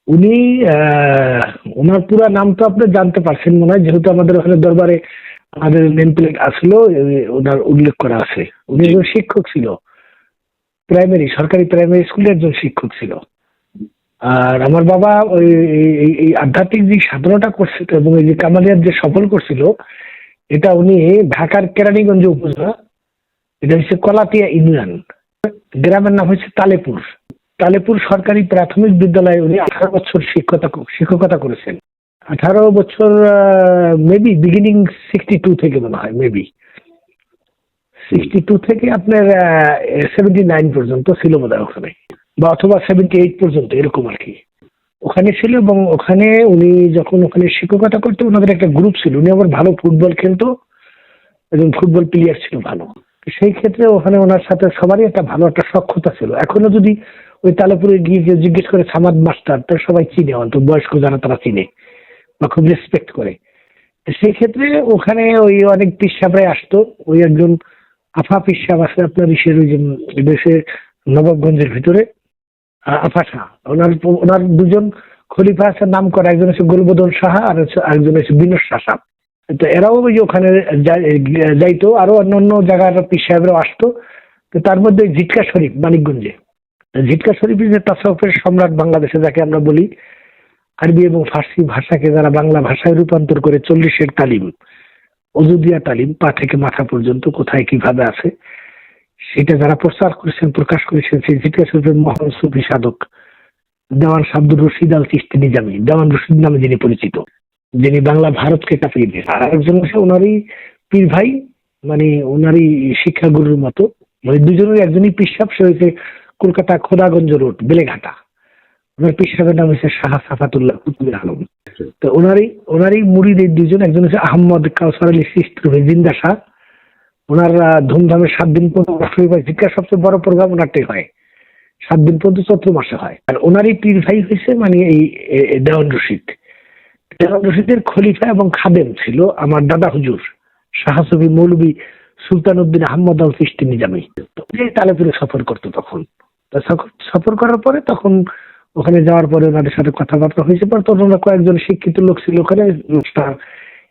উনি ওনার পুরা নাম তো আপনি জানতে পারছেন মনে হয়, যেহেতু আমাদের ওখানে দরবারে আমাদের নেম প্লেট আসলো, ওনার উল্লেখ করা আছে। উনি একজন শিক্ষক ছিল, সরকারি প্রাইমারি স্কুলের একজন শিক্ষক ছিল। আর আমার বাবা ওই এই আধ্যাত্মিক যে সাধনাটা করছিল এবং এই যে কামালিয়াত যে সফল করছিল, এটা উনি ঢাকার কেরানীগঞ্জ উপজেলা, এটা হচ্ছে কলাতিয়া ইউনিয়ন, গ্রামের নাম হচ্ছে তালেপুর। তালেপুর সরকারি প্রাথমিক বিদ্যালয়ে উনি 18 বছর শিক্ষকতা করেছেন। 18 বছর, মেবি বিগিনিং 62 থেকে মনে হয়, মেবি 62 থেকে আপনার 79 পর্যন্ত ছিল বোধ হয় ওখানে, বা অথবা 78 পর্যন্ত, এরকম আর কি ওখানে ছিল। এবং ওখানে উনি যখন ওখানে শিক্ষকতা করতো, ওনাদের একটা গ্রুপ ছিল। উনি আবার ভালো ফুটবল খেলতো, একজন ফুটবল প্লেয়ার ছিল ভালো। সেই ক্ষেত্রে ওখানে ওনার সাথে সবারই একটা ভালো একটা সখ্যতা ছিল। এখনো যদি ওই তালেপুরে গিয়ে কেউ জিজ্ঞেস করে সামাদ মাস্টার, তার সবাই চিনে, অন্তত বয়স্ক যারা তারা চিনে বা খুব রেসপেক্ট করে। সেই ক্ষেত্রে ওখানে ওই অনেক পিসাবরাই আসতো। ওই একজন আফা পিসাব আছে আপনার ইসের, ওই যে দেশের নবাবগঞ্জের ভিতরে আফাসা, ওনার ওনার দুজন খলিফা আছে নাম করা, একজন হচ্ছে গোলবদল সাহা আর একজন হচ্ছে বিনোদ শাহ। তো এরাও ওই যে ওখানে যাইতো, আরো অন্যান্য জায়গার পীর সাহেবরাও আসতো। তো তার মধ্যে ঝিটকা শরীফ মানিকগঞ্জে, ঝিটকা শরীফ যে তাসাউফের সম্রাট বাংলাদেশে যাকে আমরা বলি, আরবি এবং ফার্সি ভাষাকে যারা বাংলা ভাষায় রূপান্তর করে 40-এর তালিম, অজুদিয়া তালিম, পা থেকে মাথা পর্যন্ত কোথায় কিভাবে আছে সেটা যারা প্রচার করেছেন, প্রকাশ করেছেন, সেই ঝিটকা শরীফের মহান সুফি সাধক দেওয়ান আব্দুর রশিদ আল চিশতি নিজামী, দেওয়ান রশিদ নামে যিনি পরিচিত, যিনি বাংলা ভারতকে কাঁপিয়ে দিয়েছেন। আর একজন হচ্ছে ওনারই পীর ভাই, মানে ওনারই শিক্ষাগুরুর মতো, মানে দুজনের একজনই পিসাব, সে হয়েছে কলকাতা খোদাগঞ্জ রোড বেলেঘাটা। ওনার পিসাবের নাম হচ্ছে শাহ সাফাতুল্লাহ কুতুবুল আলম। তো ওনারই মুরিদ এই দুজন, একজন হচ্ছে আহমদ কাউসার আলী চিশতি জিন্দা শাহ। ওনার ধুমধামে 7 দিন পর্যন্ত শিক্ষার সবচেয়ে বড় প্রোগ্রাম ওনারটাই হয়, 7 দিন পর্যন্ত চৈত্র মাসে হয়। আর ওনারই পীর ভাই হয়েছে মানে এই দেওয়ান রশিদ। দেওয়ান রশিদের খলিফা এবং খাদেম ছিল আমার দাদা হুজুর শাহ সুফি মৌলভী সুলতান উদ্দিন আহমদ আল চিশতি নিজামী। তালেপুরে সফর করতো তখন। সফর করার পরে তখন ওখানে যাওয়ার পরে ওনাদের সাথে কথাবার্তা হয়েছে। পর তখন ওরা কয়েকজন শিক্ষিত লোক ছিল ওখানে,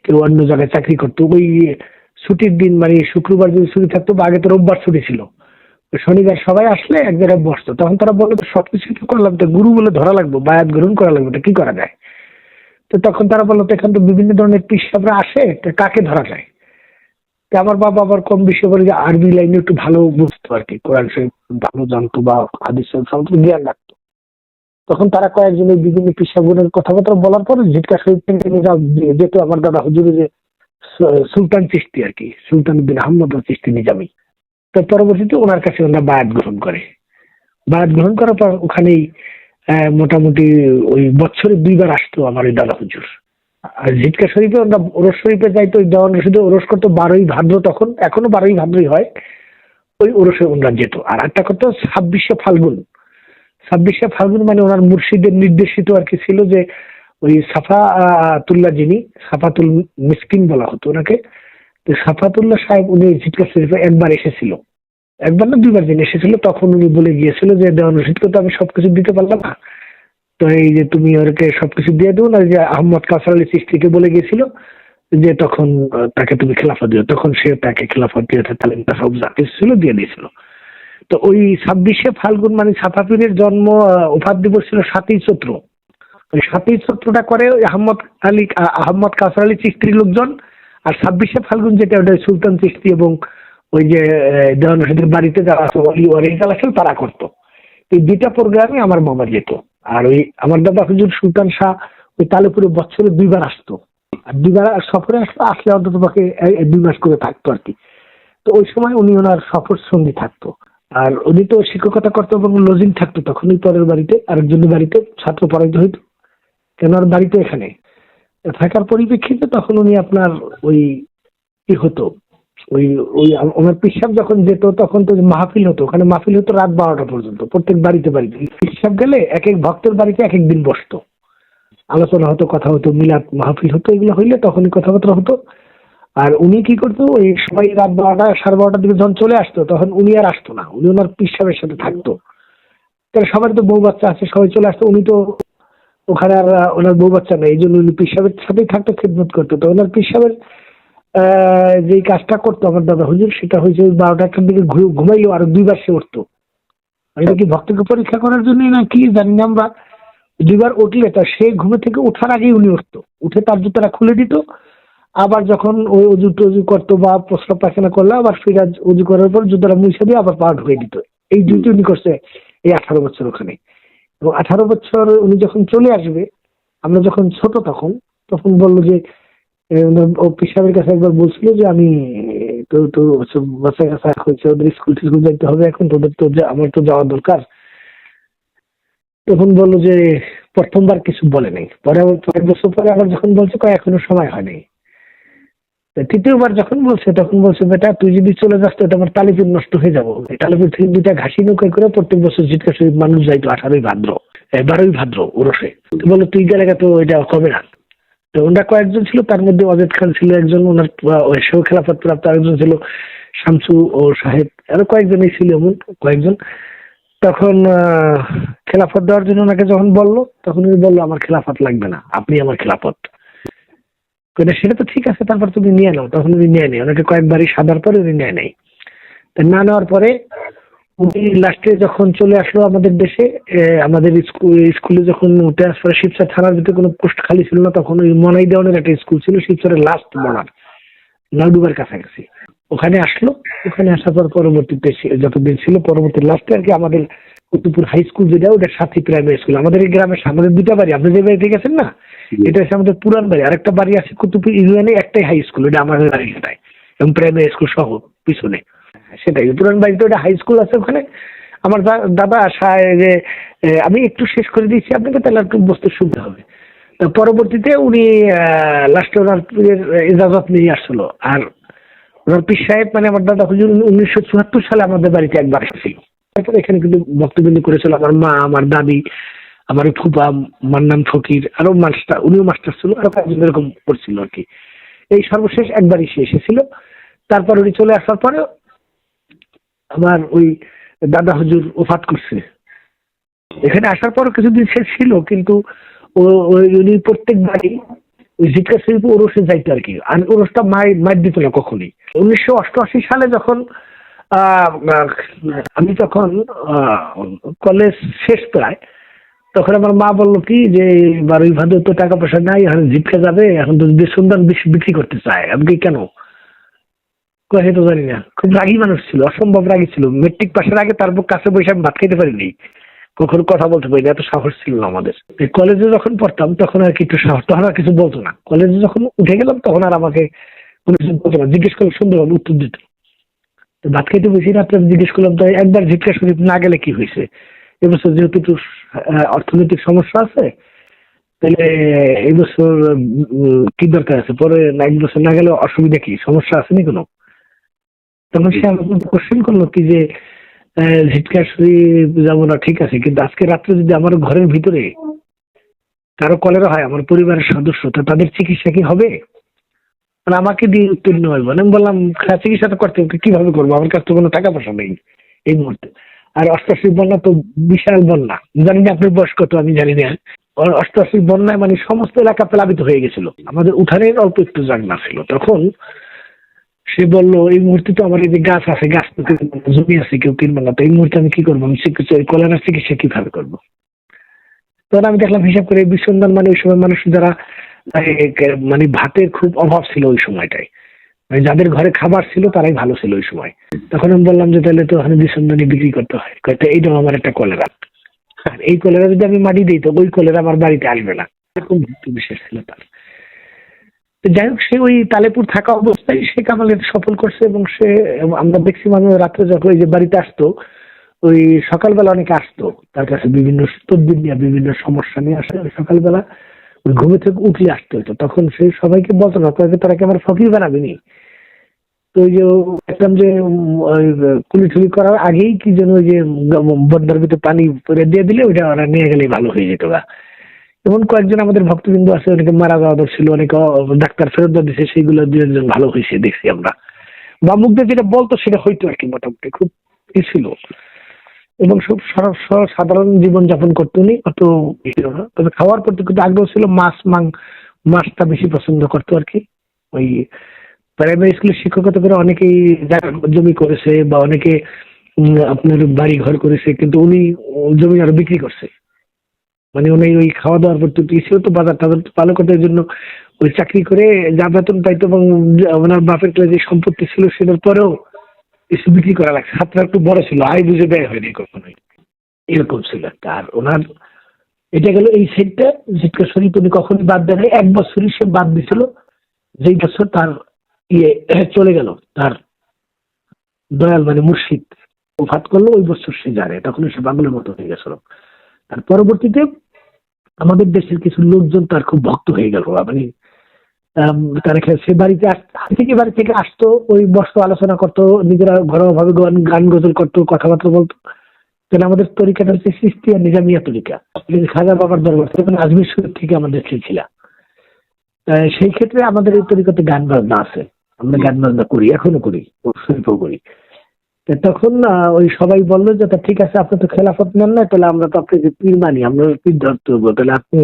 কেউ অন্য জায়গায় চাকরি করতো। ওই ছুটির দিন মানে শুক্রবার যদি ছুটি থাকতো, বা আগে তো রোববার ছুটি ছিল, শনিবার সবাই আসলে এক জায়গায় বসতো। তখন তারা বললো সবকিছু তো করলাম, তো গুরু বলে ধরা লাগবে, বায়াত গ্রহণ করা লাগবে, এটা কি করা যায়? তো তখন তারা বললো এখান তো বিভিন্ন ধরনের পিসাবরা আসে, কাকে ধরা যায়? আমার বাবা আবার কম বেশি বলে যে আরবি লাইনে একটু ভালো বুঝতো আর কি, কোরআন শরীফ ভালো জানতো বা হাদিস সমস্ত জ্ঞান রাখতো। তখন তারা কয়েকজন এই বিভিন্ন পিসাবগুলোর কথাবার্তা বলার পরে ঝিটকা শরীফ থেকে যেত আমার দাদা হুজুর যে সুলতান চিশতি আর কি, সুলতান উদ্দিন আহমদ চিশতি নিজামী। তো পরবর্তীতে ওনার কাছে ওনারা বায়াত গ্রহণ করে। বায়াত গ্রহণ করার পর ওখানেই মোটামুটি ওই বছরে 2 বার আসতো আমার ওই দাদা হুজুর। আর ঝিটকা শরীফে ওরা ওরস শরীফে যাইতো, ওই দেওয়ান রশিদে ওরস করতো 12ই ভাদ্র, তখন এখনো 12ই ভাদ্রই হয়, ওই ওরসে ওনারা যেত। আর একটা করতো 26শে ফাল্গুন। 26শে ফাল্গুন মানে ওনার মুর্শিদের নির্দেশিত আর কি ছিল যে ওই সাফাতুল্লাহ, যিনি সাফাতুল মিসকিন বলা হতো ওনাকে, সাফাতুল্লাহ সাহেব উনি ঝিটকা শরীফে একবার এসেছিল, একবার না 2 বার দিন এসেছিল। তখন উনি বলে গিয়েছিল যে দেওয়ান রশিদকে তো আমি সবকিছু দিতে পারলাম না, তো এই যে তুমি ওরকে সবকিছু দিয়ে দেবো না, যে আহমদ কাউসার আলী চিশতিকে বলে গিয়েছিল যে তখন তাকে তুমি খেলাফত দিও, তখন সে তাকে খেলাফত দিয়ে তালিমটা সব যা কিছু ছিল দিয়ে দিয়েছিল। তো ওই 26শে ফাল্গুন মানে সাফাপীরের জন্ম উপাধ দিবস ছিল 7ই চৈত্র। ওই 7ই চৈত্রটা করে ওই আহমদ কাউসার আলী চিশতির লোকজন। আর 26শে ফাল্গুন যেটা, ওটা সুলতান চিশতি এবং ওই যে দেওয়ান রশিদের বাড়িতে যারা অরিজিনাল আছে তারা করতো। এই 2টা প্রোগ্রামে আমার মামা যেত। আর ওই আমার দাদা হুজুর সুলতান শাহ ওই তালেপুরে বছরে 2 বার আসতো। আর 2 বার সফরে আসতো, আসলে অন্তত পক্ষে 2 মাস করে থাকতো আর কি। তো ওই সময় উনি ওনার সফর সঙ্গী থাকতো। আর উনি তো শিক্ষকতা করতো এবং লজিং থাকতো তখন ওই পরের বাড়িতে, আরেকজনের বাড়িতে ছাত্র পড়াইতে হইতো, কেন আর বাড়িতে এখানে থাকার পরিপ্রেক্ষিতে তখন উনি আপনার ওই কি হতো, ওই ওই ওনার পিসাব যখন যেত তখন তো মাহফিল হতো, ওখানে মাহফিল হতো রাত 12টা পর্যন্ত প্রত্যেক বাড়িতে বাড়িতে। পিসাব গেলে এক এক ভক্তের বাড়িতে এক এক দিন বসতো, আলোচনা হতো, কথা হতো, মিলাদ মাহফিল হতো। এগুলো হইলে তখনই কথাবার্তা হতো। আর উনি কি করতো, ওই সবাই রাত 12টা 12:30 দিকে যখন চলে আসতো তখন উনি আর আসতো না, উনি ওনার পিসাবের সাথে থাকতো। তাহলে সবার তো বউ বাচ্চা আছে, সবাই চলে আসতো, উনি তো ওখানে আর ওনার বউ বাচ্চা নেই, এই জন্য উনি পীর সাহেবের সাথেই থাকতো, খেদমত করতো। তো ওনার পীর সাহেবের যে কাজটা করতো আমার দাদা হুজুর, সেটা হয়েছে 12টা-1টার দিকে ঘুমাইলেও আরো 2বার সে উঠতো। এটা কি ভক্তকে পরীক্ষা করার জন্য না কি জানি না আমরা। 2বার উঠলে তা সে ঘুমে থেকে ওঠার আগেই উনি উঠতো, উঠে তার জুতাটা খুলে দিত। আবার যখন ওই অজু টজু করতো বা প্রস্রাব পায়খানা করলে আবার ফিরে অজু করার পর জুতাটা মুছে দিয়ে আবার পা ঢুকে দিত। এই ডিউটি উনি করছে এই 18 বছর ওখানে। এবং 18 বছর উনি যখন চলে আসবে, আমরা যখন ছোট তখন বললো যে ও পিসাবের কাছে একবার বলছিল যে আমি তো তো বাচ্চা কাছে হয়েছে, ওদের স্কুল টিস্কুল যাইতে হবে এখন, তোদের তো আমার তো যাওয়া দরকার। তখন বললো যে প্রথমবার কিছু বলে নাই, পরে আবার 5 বছর পরে আবার যখন বলছে কয় এখনো সময় হয়নি। তৃতীয়বার যখন বলছে তখন বলছে বেটা তুই যদি চলে যাস তো এটা আমার তালিপুর নষ্ট হয়ে যাবো। তালিপুর থেকে 2টা ঘাসি নৌকায় করে প্রত্যেক বছর জিটকা শরীফ মানুষ যাইতো 18ই ভাদ্র 12ই ভাদ্র ওরসে। বললো তুই গেলে তো এটা কবে না। তো ওনারা কয়েকজন ছিল, তার মধ্যে অজেদ খান ছিল একজন, ওনার সেও খেলাফত প্রাপ্ত আরেকজন ছিল শামসু ও সাহেব, আরো কয়েকজনই ছিল এমন কয়েকজন। তখন খেলাফত দেওয়ার জন্য ওনাকে যখন বললো তখন উনি বললো আমার খেলাফত লাগবে না, আপনি আমার খেলাফত। সেটা তো ঠিক আছে, তারপর তুমি নিয়ে নাও। তখন উনি নিয়ে নেই, ওনাকে কয়েকবারই সাদার পরে উনি নেয় নাই। না নেওয়ার পরে উনি লাস্টে যখন চলে আসলো আমাদের দেশে, আমাদের স্কুলে যখন ট্রান্সফার, শিবচর থানার ভিতরে কোনো পোস্ট খালি ছিল না, তখন ওই মনাই দেওয়ানের একটা স্কুল ছিল শিবচরের লাস্ট বর্ডার লাউডুবার কাছাকাছি, ওখানে আসলো। ওখানে আসার পর পরবর্তীতে যতদিন ছিল পরবর্তী লাস্টে আর কি আমাদের কুতুবপুর হাই স্কুল যেটা, ওটা সাথী প্রাইমারি স্কুল। আমাদের এই গ্রামের আমাদের 2টা বাড়ি, আপনি যে বাড়িতে গেছেন না এটা হচ্ছে আমাদের পুরান বাড়ি, আরেকটা বাড়ি আছে কুতুবপুর ইউনিয়নে, একটাই হাই স্কুল, এটা আমাদের বাড়ি সেটাই, এবং প্রাইমারি স্কুল সহ পিছনে। সেটাই পুরান বাড়িতে ওটা হাই স্কুল আছে ওখানে। আমার দাদা আশায় যে আমি একটু শেষ করে দিচ্ছি আপনাকে, তাহলে একটু বুঝতে সুবিধা হবে। তো পরবর্তীতে উনি লাস্টে ওনার ইজাজত নিয়ে আসলো। আর ওনার পীর সাহেব মানে আমার দাদা হুজুর 1974 সালে আমাদের বাড়িতে একবার এসেছিল। তারপর এখানে কিন্তু বক্তব্য করেছিল আমার মা, আমার দাদি, আমার ফুপা, মান্নান ফকির, আরো মাস্টার, উনিও মাস্টার ছিল, আরো কয়েকজন এরকম করছিল আর কি। এই সর্বশেষ একবারই সে এসেছিল। তারপর উনি চলে আসার পরে আমার ওই দাদা হুজুর ওফাত করছে। এখানে আসার পরও কিছুদিন সে ছিল, কিন্তু উনি প্রত্যেকবারই ওই জিটকা শরীফ ওরসে যাইতো আর কি। আর ওরসটা মায়ের দিত না কখনই। 1988 সালে যখন আমি তখন কলেজ শেষ প্রায়, তখন আমার মা বললো কি যে 12ই ভাদ্র তো টাকা পয়সা নাই, এখন জিটকা যাবে, এখন তো যদি সুন্দর বিক্রি করতে চায়। আমি কি কেন কয়ে তো জানি না। খুব রাগী মানুষ ছিল, অসম্ভব রাগী ছিল। মেট্রিক পাশের আগে তার কাছে বসে আমি ভাত খেতে পারিনি, কখনো কথা বলতে পারিনি, এত সাহস ছিল না আমাদের। কলেজে যখন পড়তাম তখন আর কি একটু সাহস, তখন আর কিছু বলতো না। কলেজে যখন উঠে গেলাম তখন আর আমাকে কোনো কিছু বলতো না, জিজ্ঞেস করলে সুন্দরভাবে উত্তর দিত। তো ভাত খেতে বসে রাত্রে জিজ্ঞেস করলাম তো একবার জিজ্ঞাসা শরীফ না গেলে কি হয়েছে, এবছর যেহেতু একটু অর্থনৈতিক সমস্যা আছে, তাহলে এই বছর কি দরকার আছে, পরে এক বছর না গেলে অসুবিধা কি, সমস্যা আছে নি কোনো? তখন সে আমাকে কোশ্চেন করলো কি যে ঝিটকা শরীফ যাবো না ঠিক আছে, কিন্তু আজকে রাত্রে যদি আমার ঘরের ভিতরে কারো কলেরা হয়, আমার পরিবারের সদস্য, তো তাদের চিকিৎসা কি হবে? মানে আমাকে দিয়ে উত্তীর্ণ হইব। আমি বললাম চিকিৎসাটা করতে কিভাবে করবো, আমার কাছে তো কোনো টাকা পয়সা নেই এই মুহূর্তে। আর অষ্টাশি বন্যা তো বিশাল বন্যা, জানি না আপনার বয়স কত, আমি জানি না। অষ্টাশি বন্যায় মানে সমস্ত এলাকা প্লাবিত হয়ে গেছিল, আমাদের উঠানের অল্প একটু জায়গা ছিল। তখন সে বললো এই মুহূর্তে তো আমার এই যে গাছ আছে, গাছ তো জমি আছে, কেউ কিনবে না, তো এই মুহূর্তে আমি কি করবো, আমি কলেরার চিকিৎসা কিভাবে করবো? তখন আমি দেখলাম হিসাব করে বিশ্বন্দন মানে ওই সময় মানুষ যারা মানে ভাতের খুব অভাব ছিল ওই সময়টায়, মানে যাদের ঘরে খাবার ছিল তারাই ভালো ছিল ওই সময়। তখন আমি বললাম যে তাহলে তো ওখানে বিশ্বন্দনী বিক্রি করতে হয়, এইটাও আমার একটা কলেরা, আর এই কলেরা যদি আমি মাটি দিই তো ওই কলেরা আমার বাড়িতে আসবে না, এরকম ভক্তি বিশ্বাস ছিল তার। যাই হোক, সে ওই তালেপুর থাকা অবস্থায় সে কামালের সফল করছে। এবং সে আমরা দেখছি মানে রাত্রে যখন ওই যে বাড়িতে আসতো, ওই সকালবেলা অনেকে আসতো তার কাছে বিভিন্ন তদবির নিয়ে, বিভিন্ন সমস্যা নিয়ে আসে। সকালবেলা ওই ঘুমে থেকে উঠলে আসতে হতো, তখন সে সবাইকে বলতো না তারা কি আমার ফকির বানাবেনি। তো ওই যে দেখলাম যে কুলি টুলি করার আগেই কি যেন ওই যে বন্যার ভিতরে পানি দিয়ে দিলে ওইটা ওরা নিয়ে গেলেই ভালো হয়ে যেত গা। এমন কয়েকজন আমাদের ভক্তবৃন্দ আছে, অনেকে মারা যাওয়া ছিল, অনেকে ডাক্তার ফেরত দেওয়া দিচ্ছে, সেইগুলো 2-1 জন ভালো হয়েছে দেখছি আমরা। বা মুখদের যেটা বলতো সেটা হইতো আর কি, মোটামুটি খুব ই ছিল। এবং খুব সাধারণ জীবনযাপন করতো উনি, অত ছিল না। তবে খাওয়ার প্রতি কিন্তু আগ্রহ ছিল, মাছটা বেশি পছন্দ করতো আর কি। ওই প্রাইমারি স্কুলের শিক্ষকতা করে অনেকেই জায়গা জমি করেছে বা অনেকে আপনার বাড়ি ঘর করেছে, কিন্তু উনি জমি আরো বিক্রি করছে। মানে উনি ওই খাওয়া দাওয়ার প্রতি ছিল, তো বাজার টাজার ভালো করতে জন্য ওই চাকরি করে যা বেতন পাইতো এবং ওনার বাপের যে সম্পত্তি ছিল সেটার পরেও কিছু বিক্রি করা লাগছে। হাতটা একটু বড় ছিল, আয় বুঝে ব্যয় হয়নি কখনোই, এরকম ছিল একটা। আর ওনার এটা গেল এই সাইডটা, জিটকা শরীফ উনি কখনই বাদ দেয় নাই। এক বছরই সে বাদ দিছিল, যেই বছর তার ইয়ে চলে গেল, তার দয়াল মানে মুর্শিদ ওফাত করলো, ওই বছর সে জানে, তখন সে পাগলের মতো হয়ে গেছিল। তার পরবর্তীতে আমাদের দেশের কিছু লোকজন তার খুব ভক্ত হয়ে গেল। মানে তার সে বাড়ি থেকে আসতো, ওই বসতো, আলোচনা করতো, নিজেরা ঘরোয়া ভাবে গান গজল করতো, কথাবার্তা বলতো। তাহলে আমাদের তরিকাটা হচ্ছে সিস্তিয়া নিজামিয়া তরিকা, খাজা বাবার দরবার থেকে, আজমির শরীফ থেকে আমাদের সিলসিলা। সেই ক্ষেত্রে আমাদের এই তরিকাতে গান বাজনা আছে, আমরা গান বাজনা করি, এখনো করি, শরীফও করি। তখন ওই সবাই বললো যে তা ঠিক আছে, আপনি তো খেলাফত নেন না, তাহলে আমরা তো আপনাকে পীর মানি, আমরা পীর ধরতে হবো, তাহলে আপনি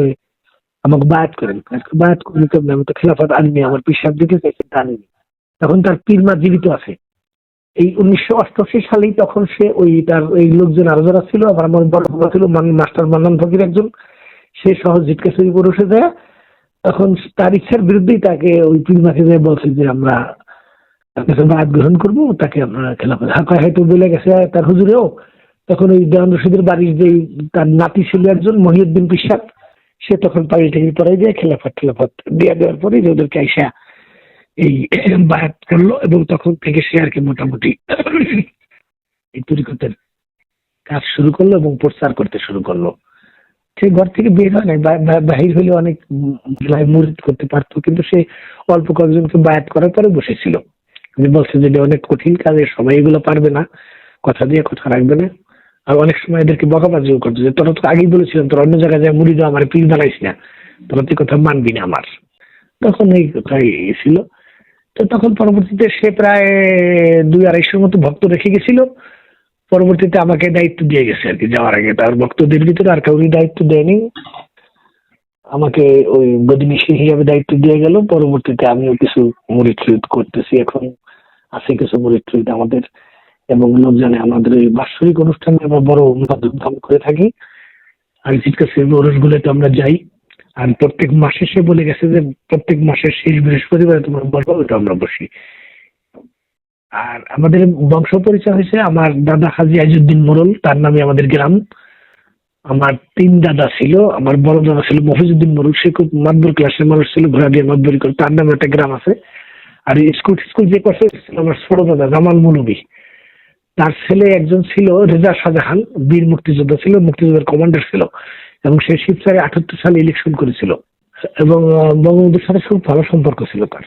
আমাকে বায়াত করেন। বায়াত করেন কেমন, আমি তো খেলাফত আনিনি, আমার পীর সাহেব দিতে চাইছে, তা আনিনি। তখন তার পীর মা জীবিত আছে। এই 1988 সালেই তখন সে ওই তার এই লোকজন আরো যারা ছিল, আবার আমার বড় বাবা ছিল মাস্টার মান্নান ফকির একজন, সে সহ জিটকা শরীফ বসে যায়। তখন তার ইচ্ছার বিরুদ্ধেই তাকে ওই পীর মাকে যায় বলছে যে আমরা তার কাছে বায়াত গ্রহণ করবো, তাকে আপনারা খেলাফত হয়তো বলে গেছে তার হুজুরেও। তখন ওই দেওয়ান রশিদের বাড়ির যে তার নাতি ছিল একজন মহিউদ্দিন পিসাব, সে তখন পাড়ি টেবিল পড়াই দিয়ে খেলাফত দিয়ে দেওয়ার পরে যে ওদেরকে আইসা এই বায়াত করলো, এবং তখন থেকে সে আর কি মোটামুটি এই তরিকতের কাজ শুরু করলো এবং প্রচার করতে শুরু করলো। সে ঘর থেকে বের হয় নাই, বাহির হলে অনেক মুরিদ করতে পারতো, কিন্তু সে অল্প কয়েকজনকে বায়াত করার পরে বসেছিল। আমি বলছি যে এটা অনেক কঠিন কাজের, সবাই এগুলো পারবে না, কথা দিয়ে কথা রাখবে না। আর অনেক সময় এদেরকে বকাবাজিও করতো যে তোরা তো আগেই বলেছিলাম তোর অন্য জায়গায় যায় মুড়ি আমার পীর বানাইস না, তোরা তো কথা মানবি না আমার। তখন এই কথাই ছিল। তো তখন পরবর্তীতে সে প্রায় 200-250 মতো ভক্ত রেখে গেছিল। পরবর্তীতে আমাকে দায়িত্ব দিয়ে গেছে আর কি, যাওয়ার আগে তার ভক্তদের ভিতরে আর কাউরি দায়িত্ব দেয়নি, আমাকে ওই গদিনিশী হিসাবে দায়িত্ব দিয়ে গেল। পরবর্তীতে আমিও কিছু মুরিদ টুরিদ করতেছি, এখন আছে কিছু মুরিদ টুরিদ আমাদের, এবং লোকজনে আমাদের এই বাৎসরিক অনুষ্ঠানে আমরা বড় ধুমধাম করে থাকি। আর জিটকা শরীফ ওরসগুলোতে আমরা যাই। আর প্রত্যেক মাসে সে বলে গেছে যে প্রত্যেক মাসের শেষ বৃহস্পতিবারে তোমার বলবো, ওটা আমরা বসি। আর আমাদের বংশ পরিচয় হয়েছে, আমার দাদা হাজী আইজুদ্দিন মোড়ল, তার নামে আমাদের গ্রাম। আমার 3 দাদা ছিল, আমার বড় দাদা ছিল মফিজুদ্দিন মোড়ল, সে খুব মাদবর ক্লাসের মানুষ ছিল, ঘোড়া দিয়ে মাদবরি করে, তার নামে একটা গ্রাম আছে। আর স্কুল যে করছে আমার ছোট দাদা জামাল মৌলভী, তার ছেলে একজন ছিল রেজা শাহজাহান, বীর মুক্তিযোদ্ধা ছিল, মুক্তিযোদ্ধার কমান্ডার ছিল, এবং সে শিবচরে 78 সালে ইলেকশন করেছিল, এবং বঙ্গবন্ধুর সাথে খুব ভালো সম্পর্ক ছিল তার,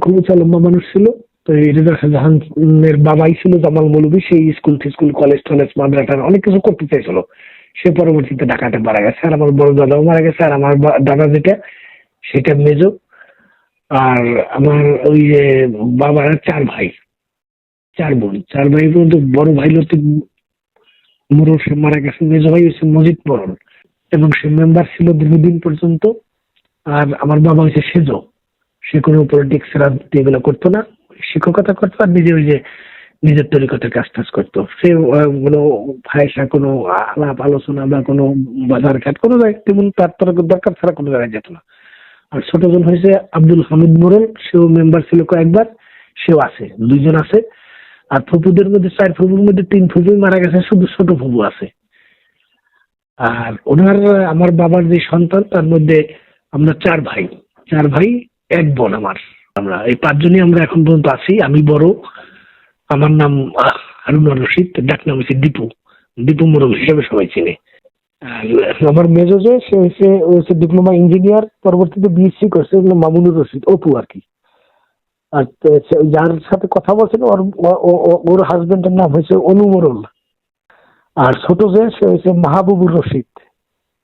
খুব লম্বা মানুষ ছিল। তো এই রেজা শাহজাহানের বাবাই ছিল জামাল মৌলভী, সেই স্কুল কলেজ টলেজ মাদ্রাসা অনেক কিছু করতে চাইছিল। সে পরবর্তীতে ঢাকাতে মারা গেছে, আর আমার বড় দাদাও মারা গেছে, আর আমার দাদা যেটা সেটা মেজো। আর আমার ওই যে বাবার 4 ভাই 4 বোন, 4 ভাই পর্যন্ত বড় ভাই লতিফ মোড়ল সে মারা গেছে, মেজো ভাই হচ্ছে মজিদ মোড়ল, এবং সে মেম্বার ছিল দীর্ঘদিন পর্যন্ত। আর আমার বাবা হচ্ছে সেজো, সে কোনো পলিটিক্স রাজনীতি এগুলো করতো না, শিক্ষকতা করতো, আর নিজে ওই যে নিজের তরিকতের কাজ টাজ করতো। সে কোনো ফায়সা কোনো আলাপ আলোচনা বা কোনো বাজার ঘাট কোনো জায়গায় তেমন তার দরকার ছাড়া কোনো জায়গায় যেত না। আর ছোট জন হয়েছে আব্দুল হামিদ মোড়ল, সেও মেম্বার ছিল কয়েকবার, সেও আছে, 2 জন আছে। আর ফুপুদের মধ্যে 4 ফুপুর মধ্যে 3 ফুপুই মারা গেছে, শুধু ছোট ফুপু আছে। আর ওনার আমার বাবার যে সন্তান তার মধ্যে আমরা 4 ভাই, 4 ভাই 1 বোন আমার। আমরা এই 5 জনই আমরা এখন পর্যন্ত আছি। আমি বড়, আমার নাম হারুন রশিদ, ডাক নাম হচ্ছে দীপু মোড়ল হিসেবে সবাই চিনে। আর আমার মেজো যে সে হচ্ছে ডিপ্লোমা ইঞ্জিনিয়ার, পরবর্তীতে বিএসসি করছে, মামুনুর রশিদ অপু আর কি। আর যার সাথে কথা বলছেন ওর হাজবেন্ডের নাম হয়েছে অনু মোড়ল। আর ছোট যে সে হয়েছে মাহবুবুর রশিদ,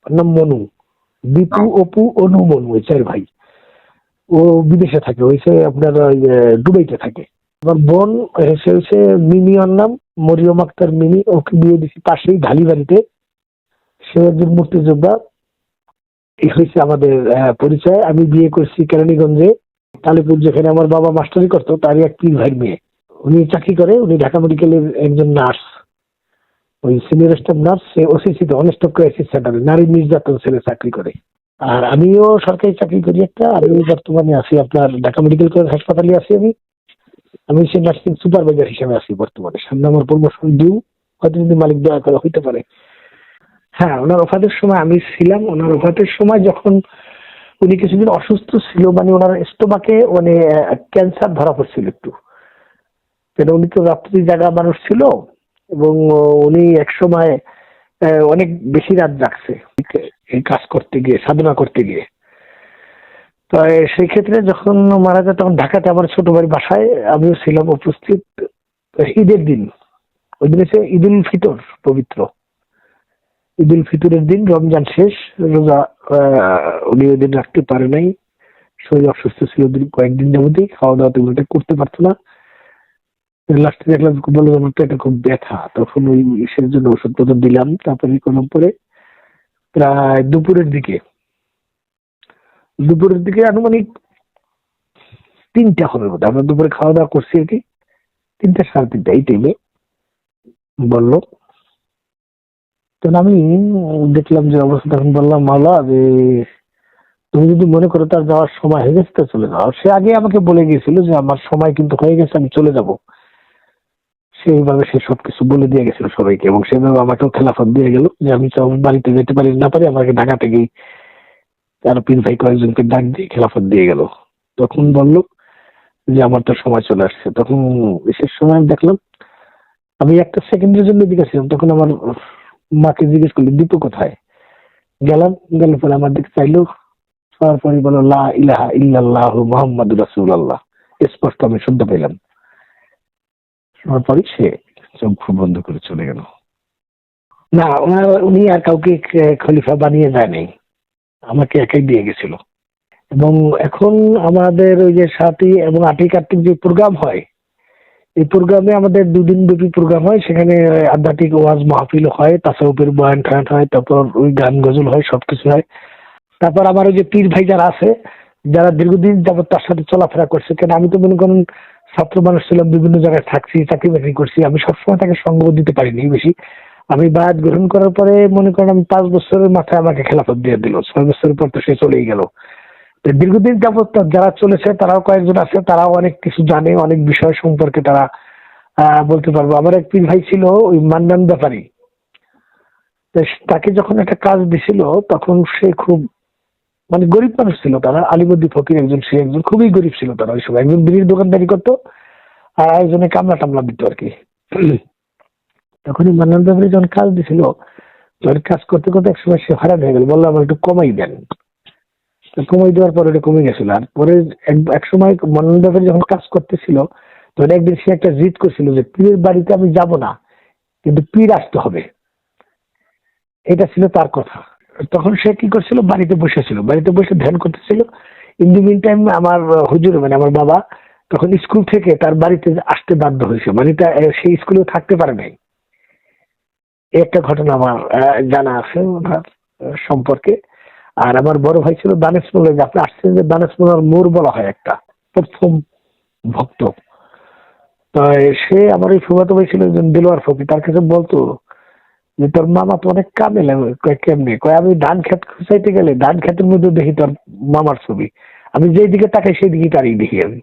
নাম মনু। দীপু, অপু, অনু, মনু, এই 4 ভাই। ও বিদেশে থাকে, হয়েছে আপনার দুবাইতে থাকে। আমার বোন সে হচ্ছে মিমি, ওর নাম মরিয়ম আক্তার মিমি, ওকে বিয়ে দিছি পাশেই ঢালিবাড়িতে। সে একজন মুক্তিযোদ্ধা। এই হয়েছে আমাদের পরিচয়। আমি বিয়ে করছি কেরানীগঞ্জে কালীপুর, যেখানে আমার বাবা মাস্টারি করতো, তারই এক পীর ভাইয়ের মেয়ে। উনি চাকরি করে, উনি ঢাকা মেডিকেলের একজন নার্স, ওই সিনিয়র স্টাফ নার্স। সে ওসিসিতে অন স্টপ ক্রাইসিস সেন্টারে নারী নির্যাতন সেলে চাকরি করে। আর আমিও সরকারি চাকরি করি একটা। আমি বর্তমানে আছি আপনার ঢাকা মেডিকেল কলেজ হাসপাতালে আছি। আমি আমি সে নার্সিং সুপারভাইজার হিসেবে আছি বর্তমানে। সামনে আমার প্রমোশন ডিউ, হয়তো যদি মালিক দয়া করে হইতে পারে। হ্যাঁ, ওনার ওফাতের সময় আমি ছিলাম। ওনার ওফাতের সময় যখন উনি কিছুদিন অসুস্থ ছিল, মানে ওনার স্টোমাকে মানে ক্যান্সার ধরা পড়ছিল একটু। কেন, উনি তো রাত্রি জাগা মানুষ ছিল, এবং উনি এক সময় অনেক বেশি রাত জাগছে এই কাজ করতে গিয়ে, সাধনা করতে গিয়ে। তো সেই ক্ষেত্রে যখন মারা যায়, তখন ঢাকাতে আমার ছোট ভাই বাসায় আমিও ছিলাম উপস্থিত। ঈদের দিন, ওই দিন হচ্ছে ঈদ উল ফিতর, পবিত্র ঈদ উল ফিতরের দিন, রমজান শেষ, রোজা উনি ওই দিন রাখতে পারে নাই। শরীর অসুস্থ ছিল কয়েকদিন যাবতই, খাওয়া দাওয়া তেমন করতে পারতো না। লাস্টে দেখলাম বললো আমার পেটে খুব ব্যথা, তখন ওই ইসের জন্য ওষুধপত্র দিলাম। তারপরে করলাম পরে প্রায় দুপুরের দিকে আনুমানিক 3টা হবে বোধ। আমরা দুপুরে খাওয়া দাওয়া করছি আর কি, 3টা সাড়ে 3টা এই টাইমে বললো। তখন আমি দেখলাম যে অবস্থা, তখন বললাম মাওলা যে তুমি যদি মনে করো তার যাওয়ার সময় হয়ে গেছে, তো চলে যাও। সে আগে আমাকে বলে গিয়েছিল যে আমার সময় কিন্তু হয়ে গেছে, আমি চলে যাব। সেইভাবে সে সবকিছু বলে দিয়ে গেছিল সবাইকে, এবং সেভাবে আমাকেও খেলাফত দিয়ে গেল যে আমি বাড়িতে যেতে পারি না পারি, আমাকে ঢাকা থেকেই আরো পীর ভাই কয়েকজনকে ডাক দিয়ে খেলাফত দিয়ে গেল। তখন বলল যে আমার তো সময় চলে আসছে। তখন বিশেষ সময় আমি দেখলাম, আমি একটা সেকেন্ডের জন্য দিকে ছিলাম, তখন আমার মাকে জিজ্ঞেস করলি দীপু কোথায়। গেলাম, গেল পরে আমার দিকে চাইলো, তারপরে বলো লা ইলাহা ইল্লাল্লাহু মুহাম্মাদুর রাসূলুল্লাহ, স্পষ্ট আমি শুনতে পেলাম। শোনার পরে সে চোখ বন্ধ করে চলে গেল। না, উনি আর কাউকে খলিফা বানিয়ে যায় নাই, আমাকে একাই দিয়ে গেছিল। এবং এখন আমাদের ওই যে 7ই এবং 8ই কার্তিক যে প্রোগ্রাম হয়, এই প্রোগ্রামে আমাদের 2 দিন ব্যাপী প্রোগ্রাম হয়। সেখানে আধ্যাত্মিক ওয়াজ মাহফিল হয়, তাসাউফের বয়ান টায়ান হয়, তারপর ওই গান গজল হয়, সবকিছু হয়। তারপর আমার ওই যে পীর ভাই যারা আছে, যারা দীর্ঘদিন যাবত তার সাথে চলাফেরা করছে, কেন আমি তো মনে করেন ছাত্র মানুষ ছিলাম, বিভিন্ন জায়গায় থাকছি, চাকরি বাকরি করছি, আমি সবসময় তাকে সঙ্গ দিতে পারিনি বেশি। আমি বায়াত গ্রহণ করার পরে মনে করেন আমি 5 বছরের মাথায় আমাকে খেলাফত দিয়ে দিল, 6 বছরের পর তো সে চলেই গেল। দীর্ঘদিন যাবত যারা চলেছে তারাও কয়েকজন আছে, তারাও অনেক কিছু জানে, অনেক বিষয় সম্পর্কে তারা বলতে পারবো। আমার এক পীর ভাই ছিল ওই মান্নান ব্যাপারী, তাকে যখন একটা কাজ দিছিল, তখন সে খুব মানে গরিব মানুষ ছিল, তারা আলিমুদ্দি ফকির একজন, সে একজন খুবই গরিব ছিল তারা। ওই সময় একজন বিড়ির দোকানদারি করতো, আর একজনে কামলা টামলা দিত আর কি। তখন এই মান্নান ব্যাপারী যখন কাজ দিছিল, কাজ করতে করতে একসময় সে হারান হয়ে গেল। বললাম আমার একটু কমাই দেন, কমাই দেওয়ার পরে এটা কমে গেছিল। আর পরে এক সময় মান্নান ব্যাপারী যখন কাজ করতেছিল, তখন একদিন সে একটা জিদ করছিল যে পীরের বাড়িতে আমি যাব না, কিন্তু পীর আসতে হবে, এটা ছিল তার কথা। তখন সে কি করছিল, বাড়িতে বসেছিল, বাড়িতে বসে ধ্যান করতেছিল। ইন দি মিন টাইম আমার হুজুর মানে আমার বাবা তখন স্কুল থেকে তার বাড়িতে আসতে বাধ্য হয়েছে, মানে সেই স্কুলেও থাকতে পারে নাই। একটা ঘটনা আমার জানা আছে ওনার সম্পর্কে। আর আমার বড় ভাই ছিল দানেশ মোল্লা, যে আপনি আসছেন যে দানেশ মোল্লার মোর বলা হয় একটা প্রথম ভক্ত। তাই সে আমার ওই ফুফাতো ভাই ছিল একজন দেলোয়ার ফকির, তার কাছে বলতো যে তোর মামা তো অনেক কামেল। কেমনি কয়, আমি ধান খেত খুঁচাইতে গেলে ধান খেতের মধ্যে দেখি তোর মামার ছবি, আমি যেই দিকে তাকাই সেই দিকে তারই দেখি আমি।